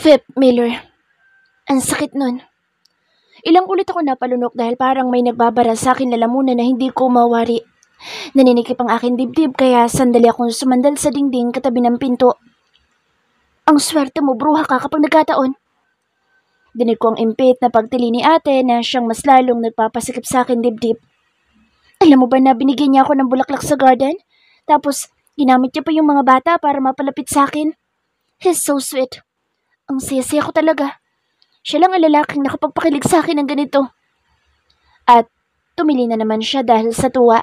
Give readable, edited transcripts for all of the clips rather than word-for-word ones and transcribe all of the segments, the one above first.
Fifth, Miller. Ang sakit nun. Ilang ulit ako napalunok dahil parang may nagbabara sa akin lalamunan na hindi ko mawari. Naninikip ang aking dibdib kaya sandali akong sumandal sa dingding katabi ng pinto. Ang swerte mo, bruha ka kapag nagkataon. Dinig ko ang impit na pagtili ni ate na siyang mas lalong nagpapasikip sa akin dibdib. Alam mo ba na binigyan niya ako ng bulaklak sa garden? Tapos ginamit niya pa yung mga bata para mapalapit sa akin. He's so sweet. Ang saya-saya ko talaga. Siya lang ang lalaking nakapagpakilig sa akin ng ganito. At tumili na naman siya dahil sa tuwa.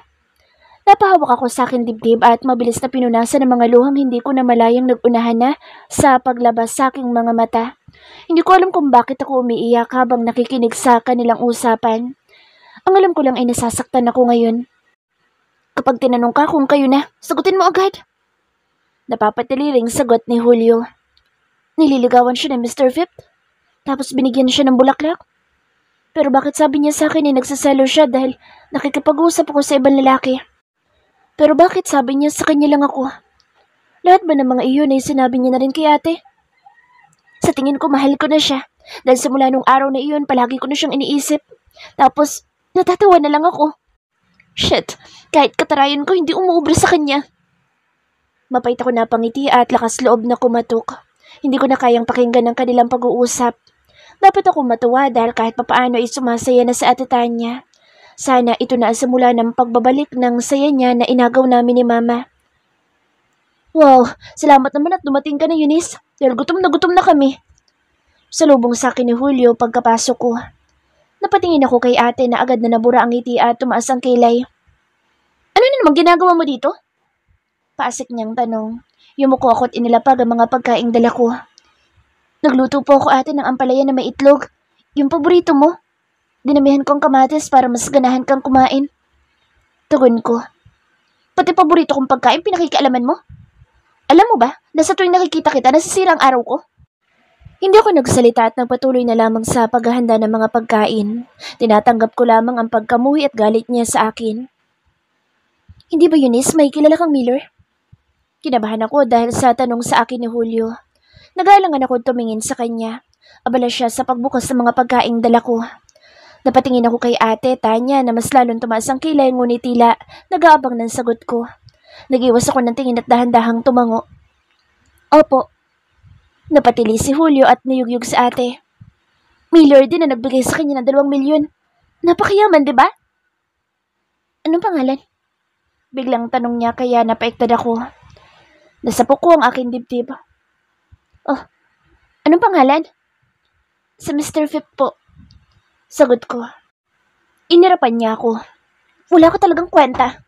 Napahawak ako sa akin dibdib at mabilis na pinunasan ng mga luhang hindi ko na malayang nagunahan na sa paglabas sa aking mga mata. Hindi ko alam kung bakit ako umiiyak habang nakikinig sa kanilang usapan. Ang alam ko lang ay nasasaktan ako ngayon. Kapag tinanong ka kung kayo na, sagutin mo agad. Napapatiliring sagot ni Julio. Nililigawan siya ni Mr. Phipps. Tapos binigyan siya ng bulaklak. Pero bakit sabi niya sa akin ay nagsasalo siya dahil nakikipag-usap ako sa ibang lalaki? Pero bakit sabi niya sa kanya lang ako? Lahat ba ng mga iyon ay sinabi niya na rin kay ate? Sa tingin ko mahal ko na siya. Dahil simula nung araw na iyon palagi ko na siyang iniisip. Tapos natatawa na lang ako. Shit, kahit katarayan ko hindi umuubra sa kanya. Mapait ako na pangiti at lakas loob na kumatok. Hindi ko na kayang pakinggan ang kanilang pag-uusap. Dapat ako matuwa dahil kahit papaano ay sumasaya na sa ate Tanya. Sana ito na ang simula ng pagbabalik ng saya niya na inagaw namin ni Mama. Wow, salamat naman at dumating ka na, Eunice. Dahil gutom na kami. Salubong sa akin ni Julio pagkapasok ko. Napatingin ako kay ate na agad na nabura ang ngiti at tumaas ang kilay. Ano na naman ginagawa mo dito? Paasik niyang tanong. Yumuko ako at inilapag ang mga pagkaing dala ko. Nagluto po ako ate ng ampalaya na may itlog. Yung paborito mo. Dinamihan ko ang kamatis para mas ganahan kang kumain. Tugon ko. Pati paborito kong pagkain pinakikialaman mo? Alam mo ba, na sa tuwing nakikita kita nasisira ang araw ko? Hindi ako nagsalita at nagpatuloy na lamang sa paghahanda ng mga pagkain. Tinatanggap ko lamang ang pagkamuhi at galit niya sa akin. Hindi ba Eunice, may kilala kang Miller? Kinabahan ako dahil sa tanong sa akin ni Julio. Nagalangan ako tumingin sa kanya. Abala siya sa pagbukas ng mga pagkaing dala ko. Napatingin ako kay ate Tanya na mas lalong tumaas ang kilay ngunit tila nag-aabang ng sagot ko. Nag-iwas ako ng tingin at dahan-dahang tumango. Opo. Napatili si Julio at niyugyug sa ate. Miller din na nagbigay sa kanya ng 2 milyon. Napakayaman, di ba? Anong pangalan? Biglang tanong niya kaya napaiktad ako. Nasapok ko ang aking dibdib. Oh, anong pangalan? Sa Mr. Phipps po. Sagot ko. Inirapan niya ako. Wala ko talagang kwenta.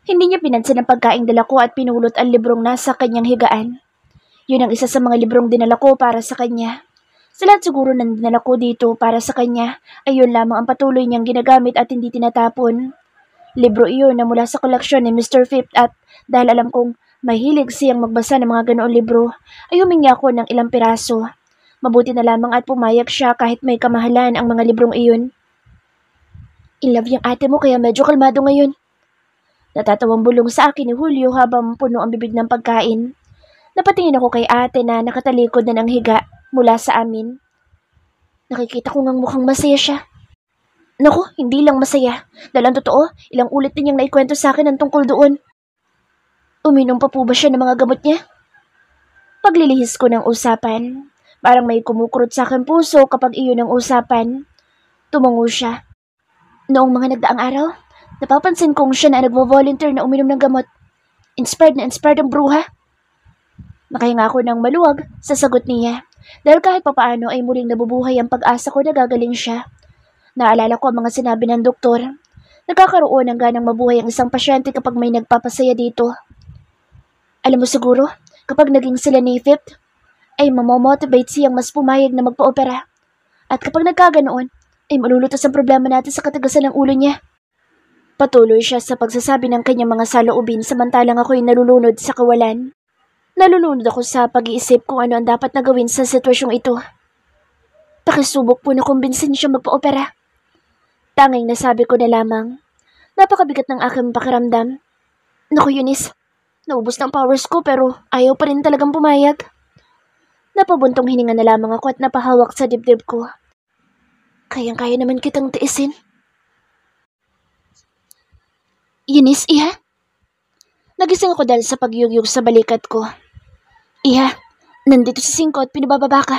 Hindi niya pinansin ang pagkaing dala ko at pinulot ang librong nasa kanyang higaan. Yun ang isa sa mga librong dinala ko para sa kanya. Sa lahat siguro ng dinala ko dito para sa kanya, ay yun lamang ang patuloy niyang ginagamit at hindi tinatapon. Libro iyon na mula sa koleksyon ni Mr. Phipps at dahil alam kong mahilig siyang magbasa ng mga ganoong libro, ay humingi ako ng ilang piraso. Mabuti na lamang at pumayag siya kahit may kamahalan ang mga librong iyon. In love yung ate mo kaya medyo kalmado ngayon. Natatawang bulong sa akin ni Julio habang puno ang bibig ng pagkain. Napatingin ako kay ate na nakatalikod na ng higa mula sa amin. Nakikita ko ngang mukhang masaya siya. Naku, hindi lang masaya. Dahil ang totoo, ilang ulit din niyang naikwento sa akin ang tungkol doon. Uminom pa po ba siya ng mga gamot niya? Paglilihis ko ng usapan. Parang may kumukurot sa aking puso kapag iyon ang usapan. Tumango siya. Noong mga nagdaang araw, napapansin kong siya na nagvo-volunteer na uminom ng gamot. Inspired ang bruha. Nakahinga ako ng maluwag sa sagot niya. Dahil kahit papaano ay muling nabubuhay ang pag-asa ko na gagaling siya. Naalala ko ang mga sinabi ng doktor. Nagkakaroon ng ganang mabuhay ang isang pasyente kapag may nagpapasaya dito. Alam mo siguro, kapag naging sila ni Phipps, ay mamomotivate siyang mas pumayag na magpa-opera. At kapag nagkaganoon, ay malulutas ang problema natin sa katigasan ng ulo niya. Patuloy siya sa pagsasabi ng kanyang mga saloobin samantalang ako'y nalulunod sa kawalan. Nalulunod ako sa pag-iisip kung ano ang dapat na gawin sa sitwasyong ito. Pakisubok po na kumbinsin siya magpa-opera. Tanging nasabi ko na lamang. Napakabigat ng aking pakiramdam. Naku Eunice, naubos ng powers ko pero ayaw pa rin talagang pumayag. Napabuntong hininga na lamang ako at napahawak sa dibdib ko. Kayang-kaya naman kitang tiisin. Eunice, Iha? Nagising ako dahil sa pagyugyug sa balikat ko. Iha, nandito si Singko at pinabababa ka.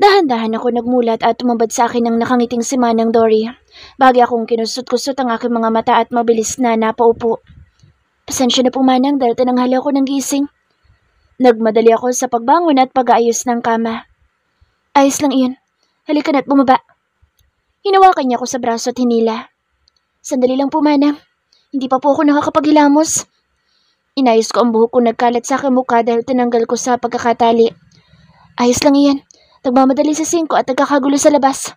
Dahan-dahan ako nagmulat at tumambad sa akin ang nakangiting si Manang Dory. Bagay akong kinusot-kusot ang aking mga mata at mabilis na napaupo. Pasensya na po, Manang, dahil tinanghali ako ng gising. Nagmadali ako sa pagbangon at pag-aayos ng kama. Ayos lang iyon. Halika na't bumaba. Hinawakan niya ako sa braso at hinila. Sandali lang po, Manang. Hindi pa po ako nakakapaghilamos. Inayos ko ang buhok ko nagkalat sa aking mukha dahil tinanggal ko sa pagkakatali. Ayos lang iyan. Nagmamadali sa Singko at nagkakagulo sa labas.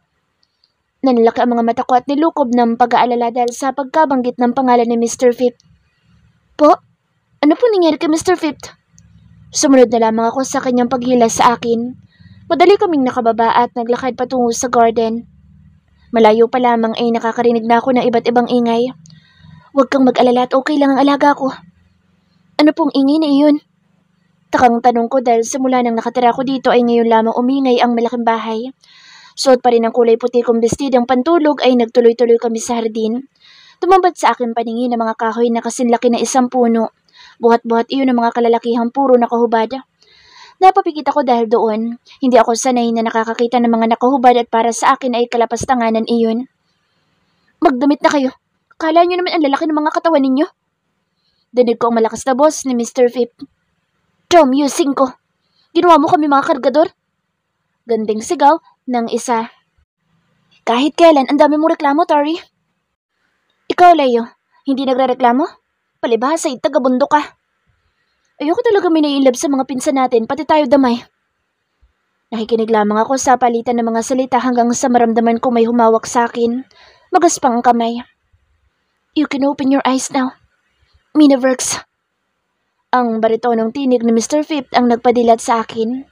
Nanalaki ang mga mata ko at nilukob ng pag-aalala dahil sa pagkabanggit ng pangalan ni Mr. Fifth. Po? Ano po nangyari kay Mr. Fifth? Sumunod na lamang ako sa kanyang paghila sa akin. Madali kaming nakababa at naglakad patungo sa garden. Malayo pa lamang ay nakakarinig na ako ng iba't ibang ingay. Huwag kang mag-alala at okay lang ang alaga ko. Ano pong ingay na iyon? Takang tanong ko dahil simula nang nakatira ko dito ay ngayon lamang umingay ang malaking bahay. Suot pa rin ang kulay puti kong bestidang pantulog ay nagtuloy-tuloy kami sa hardin. Tumambad sa aking paningin ang mga kahoy na kasinlaki na isang puno. Buhat-buhat iyon ang mga kalalakihang puro nakahubad. Napapikit ako dahil doon. Hindi ako sanay na nakakakita ng mga nakahubad at para sa akin ay kalapastanganan iyon. Magdamit na kayo. Kala niyo naman ang lalaki ng mga katawan ninyo. Dinig ko ang malakas na boss ni Mr. Fifth. Tom, using ko. Ginawa mo kami mga kargador? Ganding sigaw ng isa. Kahit kailan, ang dami mong reklamo, Tori. Ikaw, Leo, hindi nagre-reklamo? Palibhasa, taga-bundo ka. Ayoko talaga minailab sa mga pinsan natin, pati tayo damay. Nakikinig lamang ako sa palitan ng mga salita hanggang sa maramdaman ko may humawak sa akin. Magaspang ang kamay. You can open your eyes now. Mina Works. Ang baritonong tinig ni Mr. Fifth ang nagpadilat sa akin.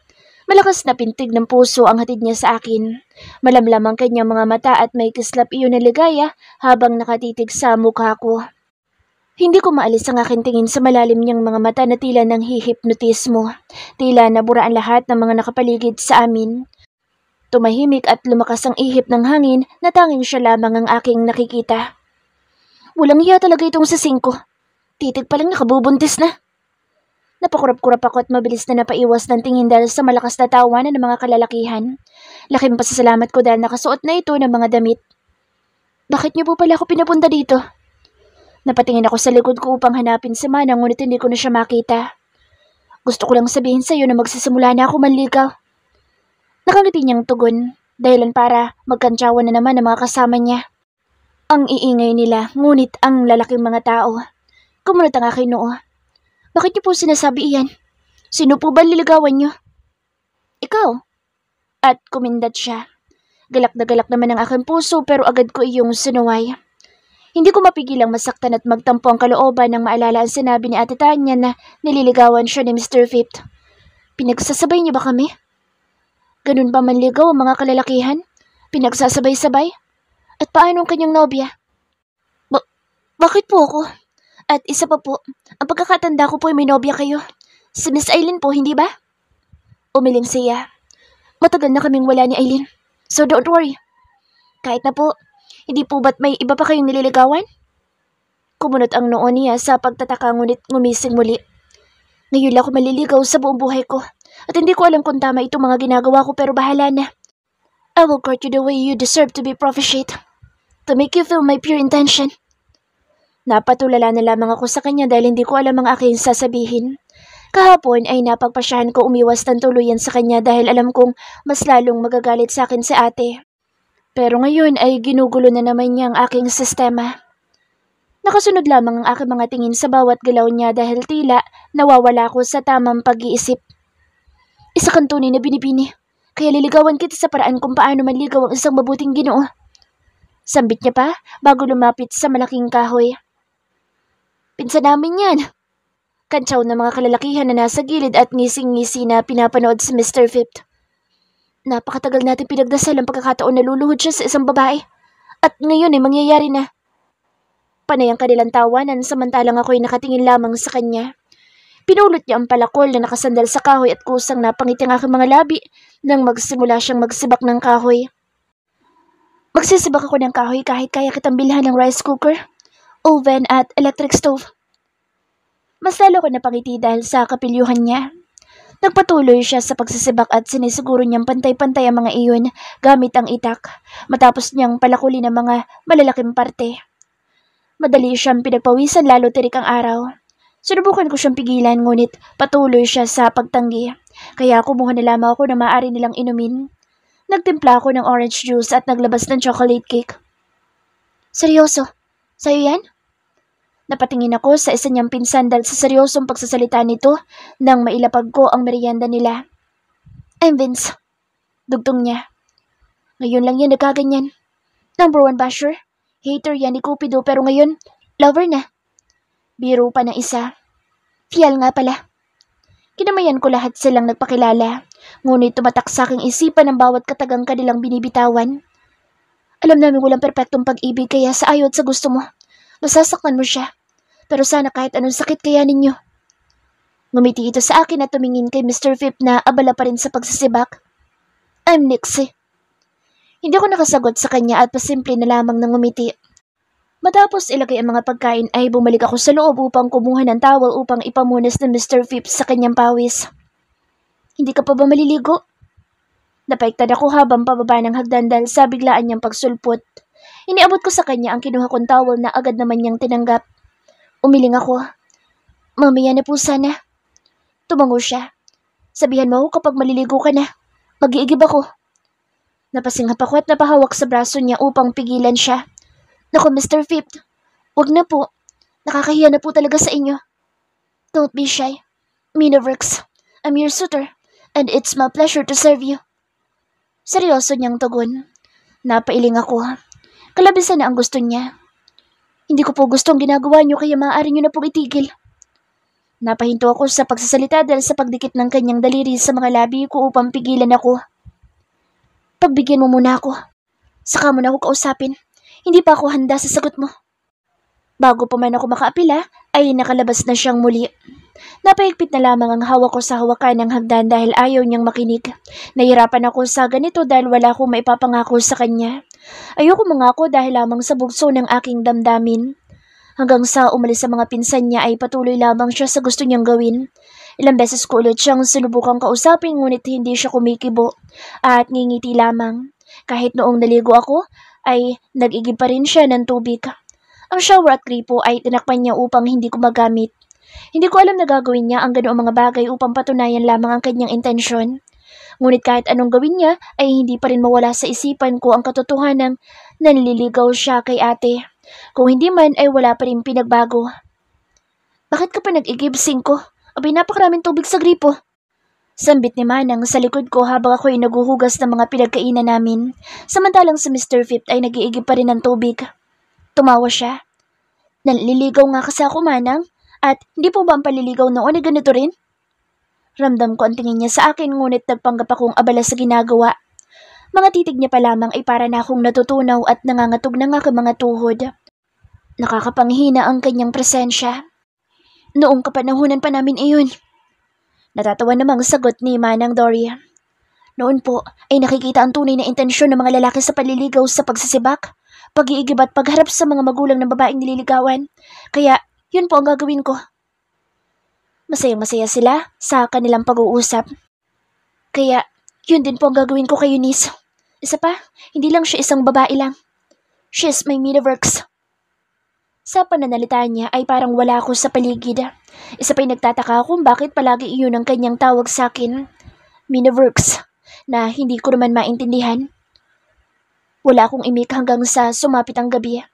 Malakas na pintig ng puso ang hatid niya sa akin. Malamlam ang kanyang mga mata at may kislap iyon na ligaya habang nakatitig sa mukha ko. Hindi ko maalis ang aking tingin sa malalim niyang mga mata na tila ng hihipnotismo. Tila nabura ang lahat ng mga nakapaligid sa amin. Tumahimik at lumakas ang ihip ng hangin na tanging siya lamang ang aking nakikita. Walang hiya talaga itong sa Singko. Titig pa lang nakabubuntis na. Napakurap-kurap ako at mabilis na napaiwas ng tingin dahil sa malakas na tawanan ng mga kalalakihan. Laking pasasalamat ko dahil nakasuot na ito ng mga damit. Bakit niyo po pala ako pinapunta dito? Napatingin ako sa likod ko upang hanapin si Manang ngunit hindi ko na siya makita. Gusto ko lang sabihin sa iyo na magsisimula na ako manligaw. Nakangiti niyang tugon, dahilan para magkantsawan na naman ang mga kasama niya. Ang iingay nila, ngunit ang lalaking mga tao. Kumunot ang aking noo. Bakit niyo po sinasabi iyan? Sino po ba liligawan niyo? Ikaw. At kumindat siya. Galak na galak naman ang aking puso pero agad ko iyong sinuway. Hindi ko mapigilang masaktan at magtampo ang kalooban nang maalala ang sinabi ni Ate Tanya na nililigawan siya ni Mr. Fifth. Pinagsasabay niyo ba kami? Ganun ba manligaw ang mga kalalakihan? Pinagsasabay-sabay? At paano ang kanyang nobya? Bakit po ako? At isa pa po, ang pagkakatanda ko po ay may nobya kayo. Si Miss Aileen po, hindi ba? Umiling siya. Matagal na kaming wala ni Aileen. So don't worry. Kahit na po, hindi po ba't may iba pa kayong nililigawan? Kumunot ang noo niya sa pagtataka ngunit ngumising muli. Ngayon lang ako maliligaw sa buong buhay ko. At hindi ko alam kung tama itong mga ginagawa ko pero bahala na. I will court you the way you deserve to be propitiated. To make you feel my pure intention. Napatulala na lamang ako sa kanya dahil hindi ko alam ang aking sasabihin. Kahapon ay napagpasyahan ko umiwas ng tuluyan sa kanya dahil alam kong mas lalong magagalit sa akin si ate. Pero ngayon ay ginugulo na naman niya ang aking sistema. Nakasunod lamang ang aking mga tingin sa bawat galaw niya dahil tila nawawala ako sa tamang pag-iisip. Isa kang tunay na binibini, kaya liligawan kita sa paraan kung paano manligaw ang isang mabuting Ginoo. Sambit niya pa bago lumapit sa malaking kahoy. Pinsan namin yan. Kantsaw ng mga kalalakihan na nasa gilid at ngising-ngisi na pinapanood si Mr. Fifth. Napakatagal natin pinagdasal ang pagkakataon na luluhod siya sa isang babae. At ngayon ay mangyayari na. Panay ang kanilang tawanan samantalang ako'y nakatingin lamang sa kanya. Pinulot niya ang palakol na nakasandal sa kahoy at kusang napangiti ang aking mga labi nang magsimula siyang magsibak ng kahoy. Magsisibak ako ng kahoy kahit kaya kitang bilhan ng rice cooker, oven at electric stove. Mas lalo ko napangiti dahil sa kapilyuhan niya. Nagpatuloy siya sa pagsisibak at sinisiguro niyang pantay-pantay ang mga iyon gamit ang itak matapos niyang palakulin ang mga malalaking parte. Madali siyang pinagpawisan lalo tirik ang araw. Sinubukan ko siyang pigilan ngunit patuloy siya sa pagtanggi kaya kumuha na lamang ako na maaari nilang inumin. Nagtimpla ako ng orange juice at naglabas ng chocolate cake. Seryoso? Sa'yo yan? Napatingin ako sa isa niyang pinsan dahil sa seryosong pagsasalita nito nang mailapag ko ang merienda nila. I'm Vince. Dugtong niya. Ngayon lang yan nagkaganyan. Number 1 basher. Hater yan ni Cupido pero ngayon, lover na. Biro pa ng isa. Fiyal nga pala. Kinamayan ko lahat silang nagpakilala, ngunit tumatak sa aking isipan ang bawat katagang kanilang binibitawan. Alam namin walang perpektong pag-ibig kaya sa ayaw at sa gusto mo, masasaktan mo siya. Pero sana kahit anong sakit kaya ninyo. Ngumiti ito sa akin at tumingin kay Mr. Phip na abala pa rin sa pagsisibak. I'm Nixie. Hindi ako nakasagot sa kanya at pasimple na lamang ng ngumiti. Matapos ilagay ang mga pagkain ay bumalik ako sa loob upang kumuha ng towel upang ipamunas ng Mr. Phipps sa kanyang pawis. Hindi ka pa ba maliligo? Napaiktad ako habang pababa ng hagdan dahil sa biglaan niyang pagsulpot. Iniabot ko sa kanya ang kinuha kong towel na agad naman niyang tinanggap. Umiling ako. Mamaya na po sana. Tumango siya. Sabihan mo ako kapag maliligo ka na. Mag-iigib ako. Napasinghap ako at napahawak sa braso niya upang pigilan siya. Naku, Mr. Phip, wag na po. Nakakahiya na po talaga sa inyo. Don't be shy. Mina works. I'm your suitor, and it's my pleasure to serve you. Seryoso niyang tugon. Napailing ako. Kalabisan na ang gusto niya. Hindi ko po gusto ang ginagawa niyo kaya maaari niyo na pong itigil. Napahinto ako sa pagsasalita dahil sa pagdikit ng kanyang daliri sa mga labi ko upang pigilan ako. Pagbigyan mo muna ako. Saka mo na ako kausapin. Hindi pa ako handa sa sagot mo. Bago pa man ako makaapila, ay nakalabas na siyang muli. Napahigpit na lamang ang hawak ko sa hawakan ng hagdan dahil ayaw niyang makinig. Nahirapan ako sa ganito dahil wala akong maipapangako sa kanya. Ayoko mangako dahil lamang sa bugso ng aking damdamin. Hanggang sa umalis sa mga pinsan niya ay patuloy lamang siya sa gusto niyang gawin. Ilang beses ko ulit siyang sinubukang kausapin ngunit hindi siya kumikibo at ngingiti lamang. Kahit noong naligo ako, ay nag-igib pa rin siya ng tubig. Ang shower at gripo ay tinakpan niya upang hindi ko magamit. Hindi ko alam na gagawin niya ang ganoong mga bagay upang patunayan lamang ang kanyang intensyon. Ngunit kahit anong gawin niya ay hindi pa rin mawala sa isipan ko ang katotohanan ng nanliligaw siya kay ate. Kung hindi man ay wala pa rin pinagbago. Bakit ka pa nag-igib, Singko? Abay napakaraming tubig sa gripo. Sambit ni Manang sa likod ko habang ako'y naguhugas ng mga pinagkainan namin, samantalang si Mr. Phip ay nag-iigib pa rin ng tubig. Tumawa siya. Naliligaw nga kasi ako, Manang, at hindi po ba ang paliligaw noon ay ganito rin? Ramdam ko ang tingin niya sa akin ngunit nagpanggap akong abala sa ginagawa. Mga titig niya pa lamang ay para na akong natutunaw at nangangatog ng aking mga tuhod. Nakakapanghina ang kanyang presensya. Noong kapanahunan pa namin iyon. Natatawa namang sagot ni Manang Dory. Noon po ay nakikita ang tunay na intensyon ng mga lalaki sa paliligaw sa pagsisibak, pag-iigib at pagharap sa mga magulang ng babaeng nililigawan. Kaya yun po ang gagawin ko. Masayang-masaya sila sa kanilang pag-uusap. Kaya yun din po ang gagawin ko kay Eunice. Isa pa, hindi lang siya isang babae lang. She's my Miniverse. Sa pananalita niya ay parang wala ako sa paligid. Isa pa'y nagtataka kung bakit palagi iyon ang kanyang tawag sa akin. Miniverse, na hindi ko naman maintindihan. Wala akong imik hanggang sa sumapit ang gabi.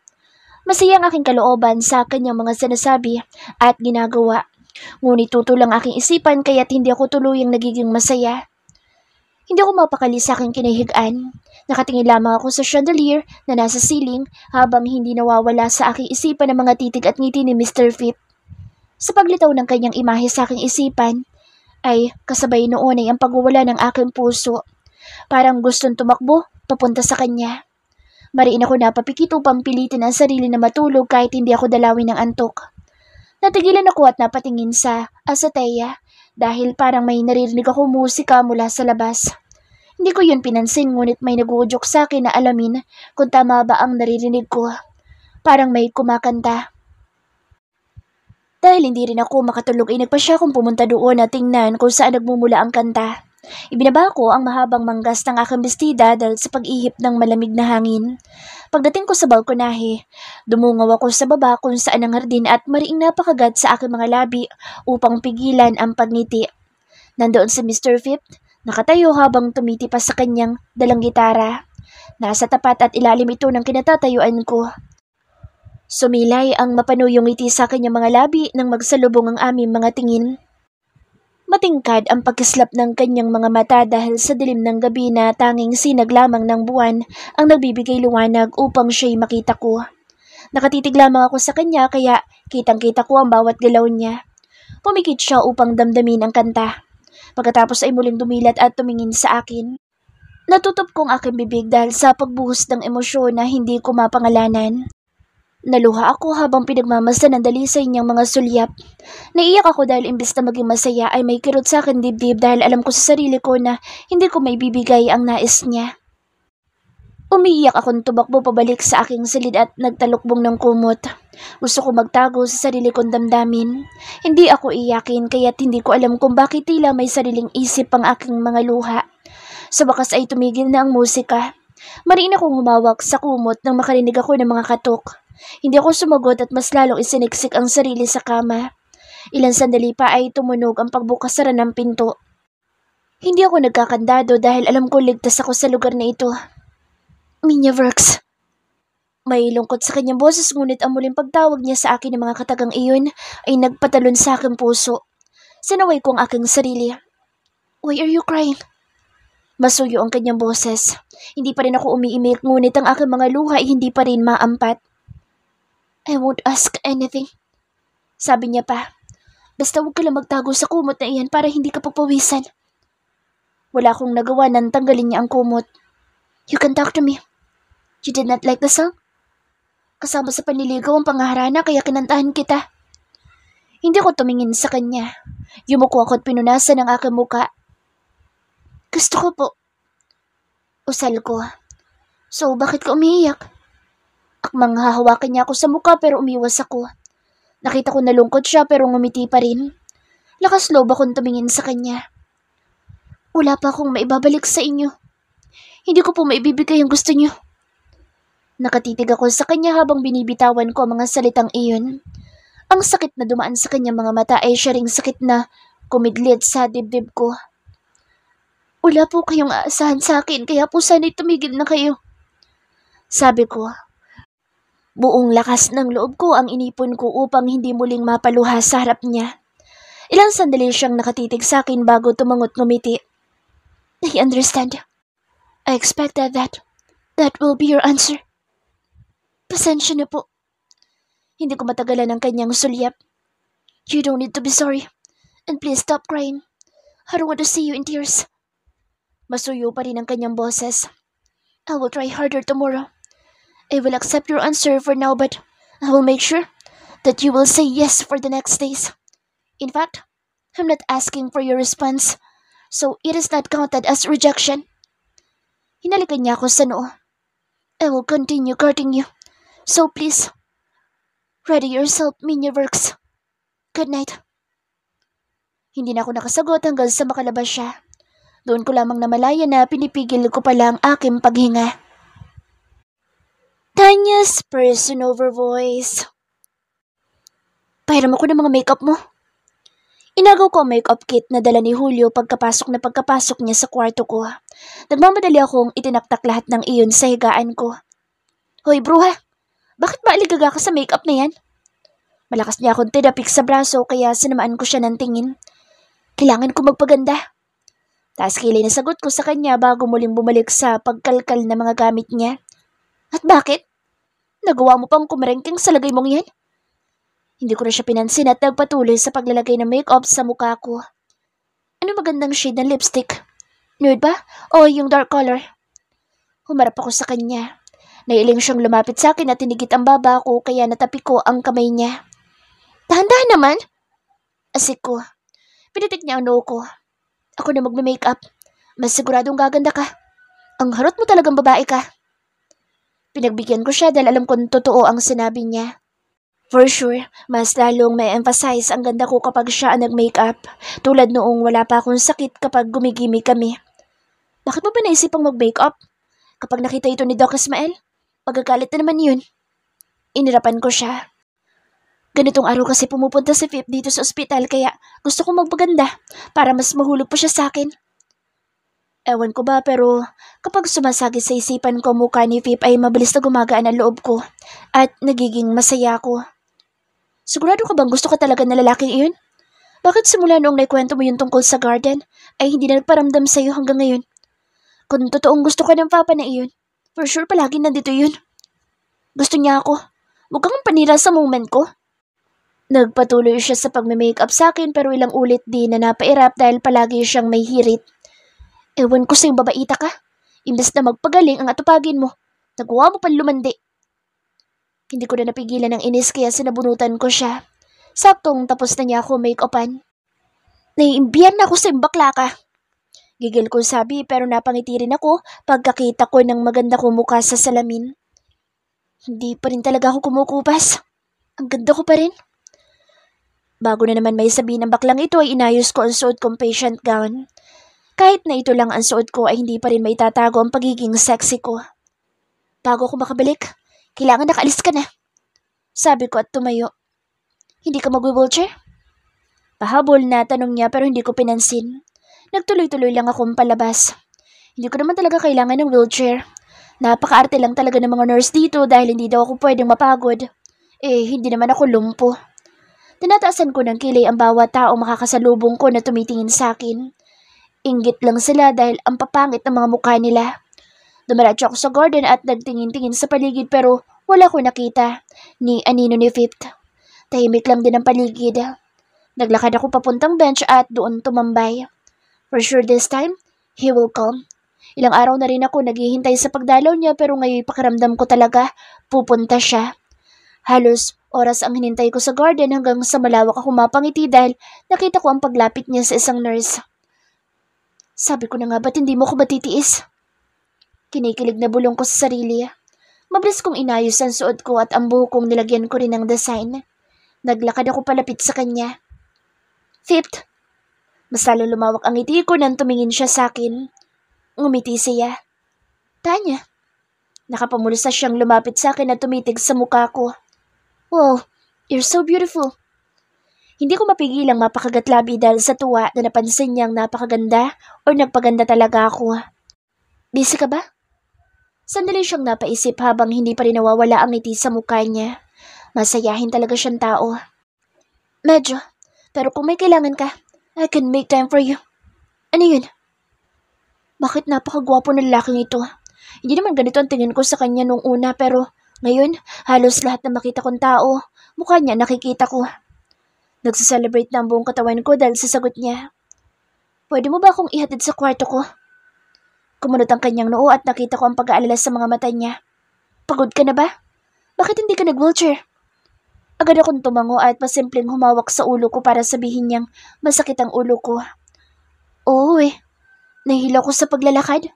Masaya ang aking kalooban sa kanyang mga sinasabi at ginagawa. Ngunit tutol ang aking isipan kaya't hindi ako tuluyang nagiging masaya. Hindi ako mapakali sa aking kinahigaan. Nakatingin lamang ako sa chandelier na nasa ceiling habang hindi nawawala sa aking isipan ang mga titig at ngiti ni Mr. Phip. Sa paglitaw ng kanyang imahe sa aking isipan, ay kasabay noon ay ang pagwawala ng aking puso. Parang gustong tumakbo papunta sa kanya. Mariin ako napapikit upang pilitin ang sarili na matulog kahit hindi ako dalawin ng antok. Natigilan ako at napatingin sa azotea dahil parang may naririnig ako musika mula sa labas. Hindi ko yun pinansin ngunit may naguudyok sa akin na alamin kung tama ba ang naririnig ko. Parang may kumakanta. Dahil hindi rin ako makatulog ay nagpa siya kung pumunta doon at tingnan kung saan nagmumula ang kanta. Ibinaba ko ang mahabang manggas ng aking bestida dahil sa pag-ihip ng malamig na hangin. Pagdating ko sa balkonahe, dumungaw ako sa baba kung saan ang hardin at mariing napakagat sa aking mga labi upang pigilan ang pagngiti. Nandoon si Mr. Fifth, nakatayo habang tumiti pa sa kanyang dalang gitara. Nasa tapat at ilalim ito ng kinatatayuan ko. Sumilay ang mapanuyong ngiti sa kanyang mga labi nang magsalubong ang aming mga tingin. Matingkad ang pagkislap ng kanyang mga mata dahil sa dilim ng gabi na tanging sinag lamang ng buwan ang nagbibigay liwanag upang siya'y makita ko. Nakatitig lamang ako sa kanya kaya kitang-kita ko ang bawat galaw niya. Pumikit siya upang damdamin ang kanta. Pagkatapos ay muling dumilat at tumingin sa akin. Natutup kong aking bibig dahil sa pagbuhos ng emosyon na hindi ko mapangalanan. Naluha ako habang pinagmamasdan ng dalisay niyang mga sulyap. Naiyak ako dahil imbis na maging masaya ay may kirot sa akin dibdib dahil alam ko sa sarili ko na hindi ko may bibigay ang nais niya. Umiiyak akong tumakbo pabalik sa aking silid at nagtalukbong ng kumot. Gusto ko magtago sa sarili kong damdamin. Hindi ako iyakin kaya't hindi ko alam kung bakit tila may sariling isip ang aking mga luha. Sa wakas ay tumigil na ang musika. Mariin akong humawak sa kumot nang makarinig ako ng mga katok. Hindi ako sumagot at mas lalong isiniksik ang sarili sa kama. Ilang sandali pa ay tumunog ang pagbukas-sara ng pinto. Hindi ako nagkakandado dahil alam ko ligtas ako sa lugar na ito. Minya Works. May lungkot sa kanyang boses ngunit ang muling pagtawag niya sa akin ng mga katagang iyon ay nagpatalon sa aking puso. Sinaway ko ang aking sarili. Why are you crying? Masuyo ang kanyang boses. Hindi pa rin ako umiimik ngunit ang aking mga luha ay hindi pa rin maampat. I won't ask anything. Sabi niya pa. Basta huwag ka lang magtago sa kumot na iyan para hindi ka pagpawisan. Wala akong nagawa nang tanggalin niya ang kumot. You can talk to me. You did not like the song? Kasama sa panliligaw ang pangaharana kaya kinantahan kita. Hindi ako tumingin sa kanya. Yumuko ako at pinunasan ang aking muka. Gusto ko po. Usal ko. So bakit ka umiiyak? Akmang hahawakan niya ako sa muka pero umiwas ako. Nakita ko nalungkot siya pero ngumiti pa rin. Lakas loob akong tumingin sa kanya. Wala pa akong maibabalik sa inyo. Hindi ko po maibibigay ang gusto niyo. Nakatitig ako sa kanya habang binibitawan ko ang mga salitang iyon. Ang sakit na dumaan sa kanyang mga mata ay siya ring sakit na kumidlit sa dibdib ko. Wala po kayong aasahan sa akin kaya po sana'y tumigil na kayo. Sabi ko. Buong lakas ng loob ko ang inipon ko upang hindi muling mapaluha sa harap niya. Ilang sandali siyang nakatitig sa akin bago tumangot ngumiti. I understand. I expected that. That will be your answer. Pasensya na po. Hindi ko matagalan ang kanyang sulyap. You don't need to be sorry. And please stop crying. I don't want to see you in tears. Masuyo pa rin ang kanyang boses. I will try harder tomorrow. I will accept your answer for now but I will make sure that you will say yes for the next days. In fact, I'm not asking for your response, so it is not counted as rejection. Hinalikan niya ako sa noo. I will continue courting you, so please, ready yourself, Minya Works. Good night. Hindi na ako nakasagot hanggang sa makalabas siya. Doon ko lamang namalaya na pinipigil ko pala ang aking paghinga. Tanya's person-over voice. Pahiram ako ng mga makeup mo. Inagaw ko ang makeup kit na dala ni Julio pagkapasok niya sa kwarto ko. Nagmamadali akong itinaktak lahat ng iyon sa higaan ko. Hoy bruha, bakit ba aligaga ka sa makeup na yan? Malakas niya akong tinapik sa braso kaya sinamaan ko siya ng tingin. Kailangan ko magpaganda. Taas kilay na sagot ko sa kanya bago muling bumalik sa pagkalkal na mga gamit niya. At bakit? Nagawa mo pang kumarengking sa lagay mong yan? Hindi ko na siya pinansin at nagpatuloy sa paglalagay ng makeup sa mukha ko. Ano magandang shade ng lipstick? Nude ba? O yung dark color? Humarap ako sa kanya. Nailing siyang lumapit sa akin at tinigit ang baba ko kaya natapi ko ang kamay niya. Dahan-dahan naman. Asik ko. Pinitik niya ang noo ko. Ako na magme-makeup. Mas siguradong gaganda ka. Ang harot mo talagang babae ka. Pinagbigyan ko siya dahil alam kong totoo ang sinabi niya. For sure, mas lalong may emphasize ang ganda ko kapag siya ang nag-makeup. Tulad noong wala pa akong sakit kapag gumigimi kami. Bakit mo ba naisipang mag-makeup? Kapag nakita ito ni Doc Ismael, magagalit na naman yun. Inirapan ko siya. Ganitong araw kasi pumupunta si Pip dito sa ospital kaya gusto kong magpaganda para mas mahulog pa siya sa akin. Ewan ko ba pero kapag sumasagi sa isipan ko mukha ni Pip ay mabilis na gumagaan ang loob ko at nagiging masaya ako. Sigurado ka bang gusto ka talaga na lalaking iyon? Bakit simula noong naikwento mo yun tungkol sa garden ay hindi na nagparamdam sa'yo hanggang ngayon? Kung totoong gusto ka ng papa na iyon, for sure palagi nandito yun. Gusto niya ako. Huwag kang panira sa moment ko. Nagpatuloy siya sa pagme-makeup sa akin pero ilang ulit din na napairap dahil palagi siyang may hirit. Ewan ko sa'yo babaita ka. Imbes na magpagaling ang atupagin mo. Nagawa mo pang lumandi. Hindi ko na napigilan ng inis kaya sinabunutan ko siya. Saktong tapos na niya ako make-upan. Naiimbiyan na ako sa bakla ka. Gigil ko sabi pero napangiti rin ako pagkakita ko ng maganda kong mukha sa salamin. Hindi pa rin talaga ako kumukupas. Ang ganda ko pa rin. Bago na naman may sabihin ng baklang ito ay inayos ko ang suot kong patient gown. Kahit na ito lang ang suot ko ay hindi pa rin may tatago ang pagiging sexy ko. Bago ako makabalik, kailangan nakaalis ka na. Sabi ko at tumayo. Hindi ka mag-wheelchair? Pahabol na tanong niya pero hindi ko pinansin. Nagtuloy-tuloy lang akong palabas. Hindi ko naman talaga kailangan ng wheelchair. Napaka-arte lang talaga ng mga nurse dito dahil hindi daw ako pwedeng mapagod. Hindi naman ako lumpo. Tinataasan ko ng kilay ang bawat tao makakasalubong ko na tumitingin sa akin. Inggit lang sila dahil ang papangit ng mga mukha nila. Dumiretso ako sa garden at nagtingin-tingin sa paligid pero wala ko nakita ni anino ni Fifth. Tahimik lang din ang paligid. Naglakad ako papuntang bench at doon tumambay. For sure this time, he will come. Ilang araw na rin ako naghihintay sa pagdalaw niya pero ngayon pakiramdam ko talaga pupunta siya. Halos oras ang hinintay ko sa garden hanggang sa malawak ako mapangiti dahil nakita ko ang paglapit niya sa isang nurse. Sabi ko na nga ba't hindi mo ko matitiis? Kinikilig na bulong ko sa sarili. Mabilis kong inayos ang suot ko at ang buhok kong nilagyan ko rin ng design. Naglakad ako palapit sa kanya. Fifth. Mas lalo lumawak ang ngiti ko nang tumingin siya sa akin. Ngumiti siya. Tanya. Nakapamulsa siyang lumapit sa akin at tumitig sa mukha ko. Wow, you're so beautiful. Hindi ko mapigilang mapakagatlabi dahil sa tuwa na napansin niyang napakaganda o nagpaganda talaga ako. Busy ka ba? Sandali siyang napaisip habang hindi pa rin nawawala ang ngiti sa mukha niya. Masayahin talaga siyang tao. Medyo, pero kung may kailangan ka, I can make time for you. Ano yun? Bakit napakagwapo ng lalaking ito? Hindi naman ganito ang tingin ko sa kanya nung una pero ngayon, halos lahat na makita kong tao, mukha niya nakikita ko. Nagsiselebrate na ang buong katawan ko dahil sa sagot niya. Pwede mo ba akong ihatid sa kwarto ko? Kumunot ang kanyang noo at nakita ko ang pag-aalala sa mga mata niya. Pagod ka na ba? Bakit hindi ka nag-wheelchair? Agad akong tumango at pasimpleng humawak sa ulo ko para sabihin niyang masakit ang ulo ko. Oo nahihilo ko sa paglalakad.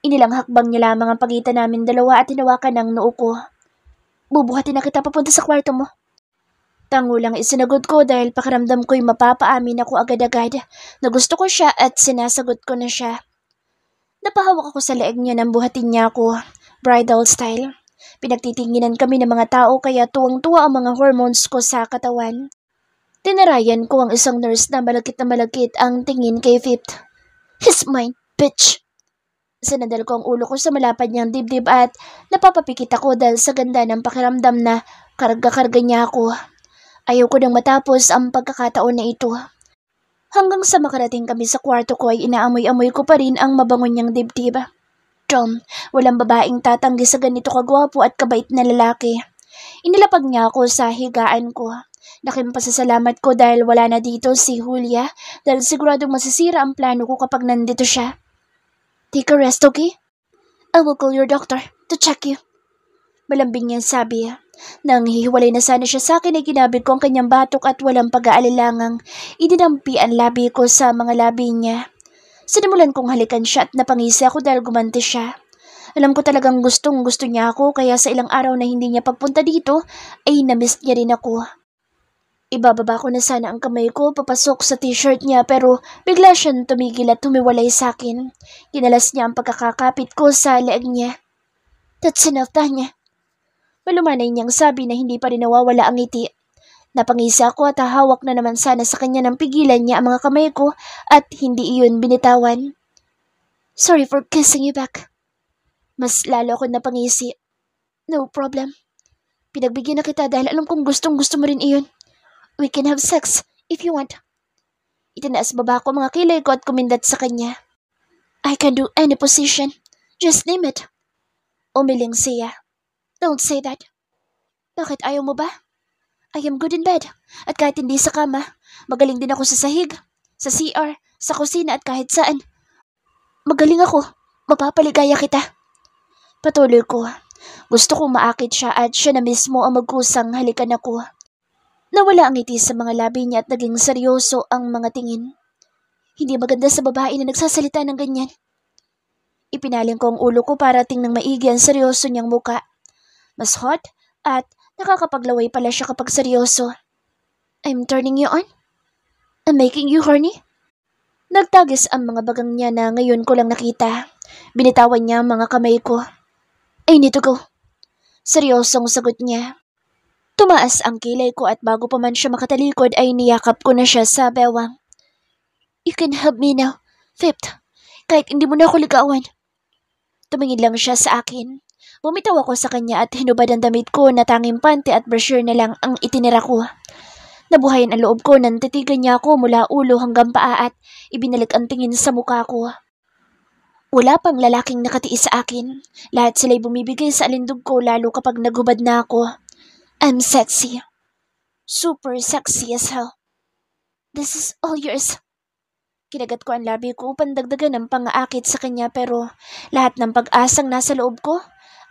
Inilang hakbang niya lamang ang pagitan namin dalawa at hinawakan ng noo ko. Bubuhatin na kita papunta sa kwarto mo. Tangulang isinagot ko dahil pakiramdam ko'y mapapaamin ako agad-agad na gusto ko siya at sinasagot ko na siya. Napahawak ako sa leeg niya nang buhatin niya ako, bridal style. Pinagtitinginan kami ng mga tao kaya tuwang-tuwa ang mga hormones ko sa katawan. Tinarayan ko ang isang nurse na malagkit ang tingin kay Fifth. He's mine, bitch! Sinandal ko ang ulo ko sa malapad niyang dibdib at napapapikit ako dahil sa ganda ng pakiramdam na karga-karga niya ako. Ayaw ko nang matapos ang pagkakataon na ito. Hanggang sa makarating kami sa kwarto ko ay inaamoy-amoy ko pa rin ang mabango niyang dibdib. Tom, walang babaeng tatanggi sa ganito kagwapo at kabait na lalaki. Inilapag niya ako sa higaan ko. Laking pasasalamat ko dahil wala na dito si Julia dahil siguradong masisira ang plano ko kapag nandito siya. Take a rest, okay? I will call your doctor to check you. Malambing niya sabi. Nang hihiwalay na sana siya sa akin ay ginabit ko ang kanyang batok at walang pag-aalilangang idinampi ang labi ko sa mga labi niya. Sinimulan kong halikan siya at napangisi ako dahil gumanti siya. Alam ko talagang gustong gusto niya ako kaya sa ilang araw na hindi niya pagpunta dito ay namiss niya rin ako. Ibababa ko na sana ang kamay ko papasok sa t-shirt niya pero bigla siyang tumigil at humiwalay sa akin. Kinalas niya ang pagkakakapit ko sa leeg niya. That's enough, Tanya. Malumanay niyang sabi na hindi pa rin nawawala ang ngiti. Napangisi ako at hahawak na naman sana sa kanya nang pigilan niya ang mga kamay ko at hindi iyon binitawan. Sorry for kissing you back. Mas lalo ako napangisi. No problem. Pinagbigyan na kita dahil alam kong gustong gusto mo rin iyon. We can have sex if you want. Itinaas baba ko mga kilay ko at kumindat sa kanya. I can do any position. Just name it. Umiling siya. Don't say that. Bakit ayaw mo ba? I am good in bed. At kahit hindi sa kama, magaling din ako sa sahig, sa CR, sa kusina at kahit saan. Magaling ako. Mapapaligaya kita. Patuloy ko. Gusto kong maakit siya at siya na mismo ang magkusang halikan ako. Nawala ang ngiti sa mga labi niya at naging seryoso ang mga tingin. Hindi maganda sa babae na nagsasalita ng ganyan. Ipinaling ko ang ulo ko para tingnan maigi ang seryoso niyang muka. Mas hot at nakakapaglaway pala siya kapag seryoso. I'm turning you on? I'm making you horny? Nagtagis ang mga bagang niya na ngayon ko lang nakita. Binitawan niya ang mga kamay ko. I need to go. Seryosong sagot niya. Tumaas ang kilay ko at bago pa man siya makatalikod ay niyakap ko na siya sa bewang. You can have me now, Fifth. Kahit hindi mo na ako ligawan. Tumingin lang siya sa akin. Bumitaw ako sa kanya at hinubad ang damit ko na tanging pante at brasier na lang ang itinira ko. Nabuhayan ang loob ko nang titigan niya ako mula ulo hanggang paa at ibinalik ang tingin sa mukha ko. Wala pang lalaking nakatiis sa akin. Lahat sila'y bumibigay sa alindog ko lalo kapag naghubad na ako. I'm sexy. Super sexy as hell. This is all yours. Kinagat ko ang labi ko upang dagdagan ng pang-aakit sa kanya pero lahat ng pag-asang nasa loob ko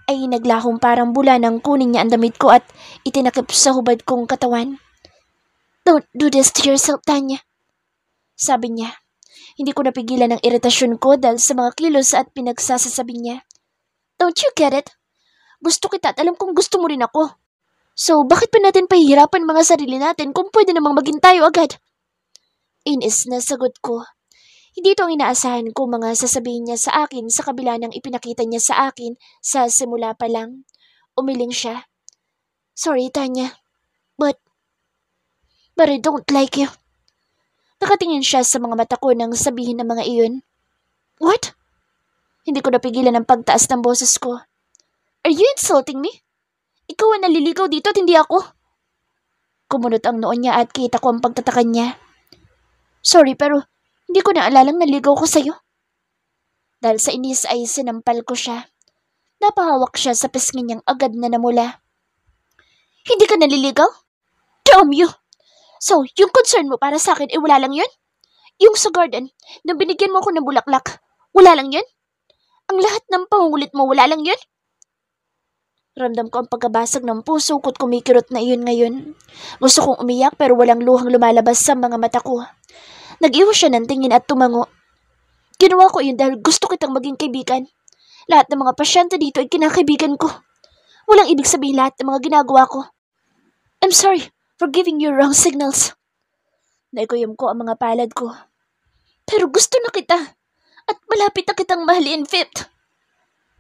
ay naglahong parang bula nang kunin niya ang damit ko at itinakip sa hubad kong katawan. Don't do this to yourself, Tanya. Sabi niya. Hindi ko napigilan ang iritasyon ko dahil sa mga kilos at pinagsasasabi niya. Don't you get it? Gusto kita at alam kong gusto mo rin ako. So, bakit pa natin pahihirapan mga sarili natin kung pwede namang maging tayo agad? Inis na sagot ko. Hindi ito ang inaasahan ko mga sasabihin niya sa akin sa kabila ng ipinakita niya sa akin sa simula pa lang. Umiling siya. Sorry, Tanya. But I don't like you. Nakatingin siya sa mga mata ko nang sabihin ng mga iyon. What? Hindi ko napigilan ang pagtaas ng boses ko. Are you insulting me? Ikaw ang naliligaw dito at hindi ako. Kumunot ang noon niya at kita ko ang pagtataka niya. Sorry pero hindi ko naalalang naligaw ko sa'yo. Dahil sa inis ay sinampal ko siya. Napahawak siya sa pisngi niyang agad na namula. Hindi ka naliligaw? Damn you! So, yung concern mo para sa akin ay wala lang yun? Yung sa garden, nang binigyan mo ko ng bulaklak, wala lang yun? Ang lahat ng pangungulit mo, wala lang yun? Ramdam ko ang pagkabasag ng puso ko't kumikirot na iyon ngayon. Gusto kong umiyak pero walang luhang lumalabas sa mga mata ko. Nag-iwas siya ng tingin at tumango. Ginawa ko yun dahil gusto kitang maging kaibigan. Lahat ng mga pasyente dito ay kinakaibigan ko. Walang ibig sabihin lahat ng mga ginagawa ko. I'm sorry for giving you wrong signals. Naikuyom ko ang mga palad ko. Pero gusto na kita. At malapit na kitang mahalin, Fifth.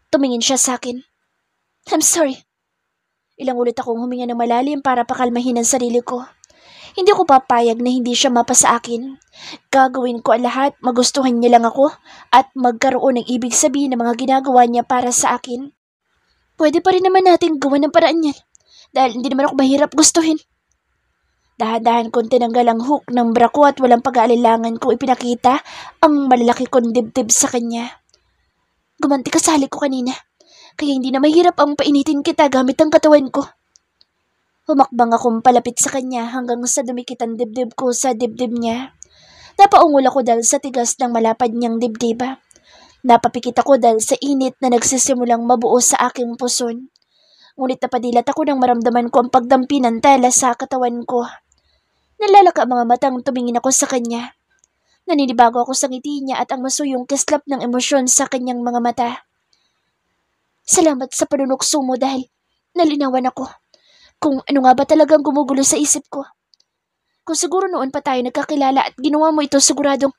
Tumingin siya sa akin. I'm sorry. Ilang ulit akong huminga ng malalim para pakalmahin ang sarili ko. Hindi ko papayag na hindi siya mapa sa akin. Gagawin ko ang lahat, magustuhan niya lang ako at magkaroon ng ibig sabihin ng mga ginagawa niya para sa akin. Pwede pa rin naman natin gawa ng paraan yan dahil hindi naman ako mahirap gustuhin. Dahan-dahan kong tinanggal ang hook ng bra ko at walang pag-aalilangan ko ipinakita ang malalaki kong dibdib sa kanya. Gumanti ka sa halik ko kanina. Kaya hindi na mahirap ang painitin kita gamit ang katawan ko. Humakbang akong palapit sa kanya hanggang sa dumikit ang dibdib ko sa dibdib niya. Napaungol ako dahil sa tigas ng malapad niyang dibdiba. Napapikit ako dahil sa init na nagsisimulang mabuo sa aking puson. Ngunit napadilat ako nang maramdaman ko ang pagdampi ng tela sa katawan ko. Nalalaka ang mga matang tumingin ako sa kanya. Naninibago ako sa ngiti niya at ang masuyong kislap ng emosyon sa kanyang mga mata. Salamat sa panunukso mo dahil nalinawan ako kung ano nga ba talagang gumugulo sa isip ko. Kung siguro noon pa tayo nagkakilala at ginawa mo ito, siguradong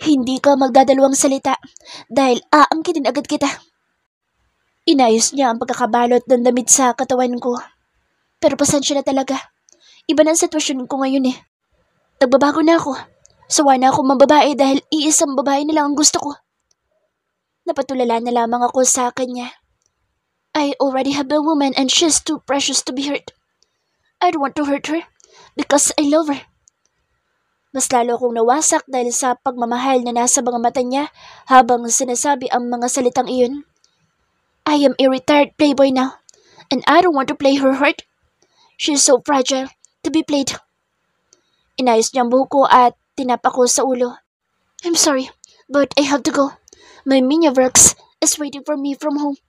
hindi ka magdadalawang salita dahil aangkinin agad kita. Inayos niya ang pagkakabalot ng damit sa katawan ko. Pero pasensya na talaga. Iba na ang sitwasyon ko ngayon eh. Nagbabago na ako. Sawa na ako mababae dahil iisang babae na lang ang gusto ko. Napatulala na lamang ako sa kanya. I already have a woman and she's too precious to be hurt. I don't want to hurt her because I love her. Mas lalo akong nawasak dahil sa pagmamahal na nasa mga mata niya habang sinasabi ang mga salitang iyon. I am a retired playboy now and I don't want to play her hurt. She's so fragile to be played. Inayos niya ang buhok ko at tinap ako sa ulo. I'm sorry, but I have to go. My Minya Works is waiting for me from home.